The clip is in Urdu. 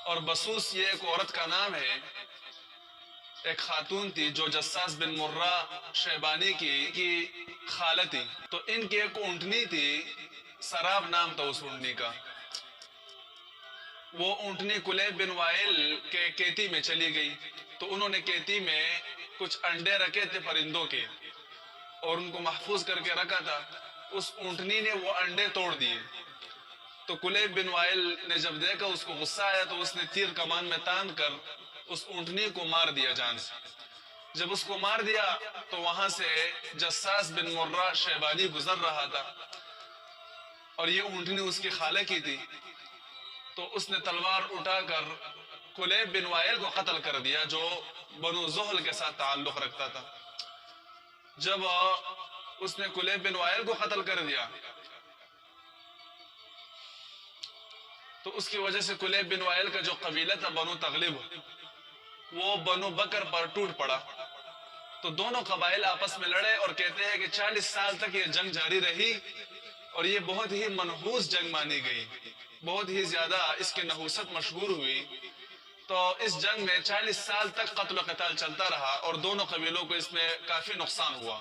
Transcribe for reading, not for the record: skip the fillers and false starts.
اور بسوس یہ ایک عورت کا نام ہے، ایک خاتون تھی جو جساس بن مرہ شیبانی کی خالہ تھی۔ تو ان کی ایک اونٹنی تھی، سراب نام تھا اس اونٹنی کا۔ وہ اونٹنی کلیب بن وائل کے کیتی میں چلی گئی، تو انہوں نے کیتی میں کچھ انڈے رکھے تھے پرندوں کے اور ان کو محفوظ کر کے رکھا تھا۔ اس اونٹنی نے وہ انڈے توڑ دیے، تو کلیب بن وائل نے جب دیکھا اس کو غصہ آیا تو اس نے تیر کمان میں تان کر اس اونٹنی کو مار دیا جان سے۔ جب اس کو مار دیا تو وہاں سے جساس بن مرہ شیبانی گزر رہا تھا اور یہ اونٹنی اس کی خالہ کی تھی، تو اس نے تلوار اٹھا کر کلیب بن وائل کو قتل کر دیا جو بنو زحل کے ساتھ تعلق رکھتا تھا۔ جب اس نے کلیب بن وائل کو قتل کر دیا تو اس کی وجہ سے کلیب بن وائل کا جو قبیلہ تھا بنو تغلب، وہ بنو بکر پر ٹوٹ پڑا۔ تو دونوں قبائل آپس میں لڑے اور کہتے ہیں کہ 40 سال تک یہ جنگ جاری رہی اور یہ بہت ہی منحوس جنگ مانی گئی، بہت ہی زیادہ اس کی نحوست مشہور ہوئی۔ تو اس جنگ میں 40 سال تک قتل و قتال چلتا رہا اور دونوں قبیلوں کو اس میں کافی نقصان ہوا۔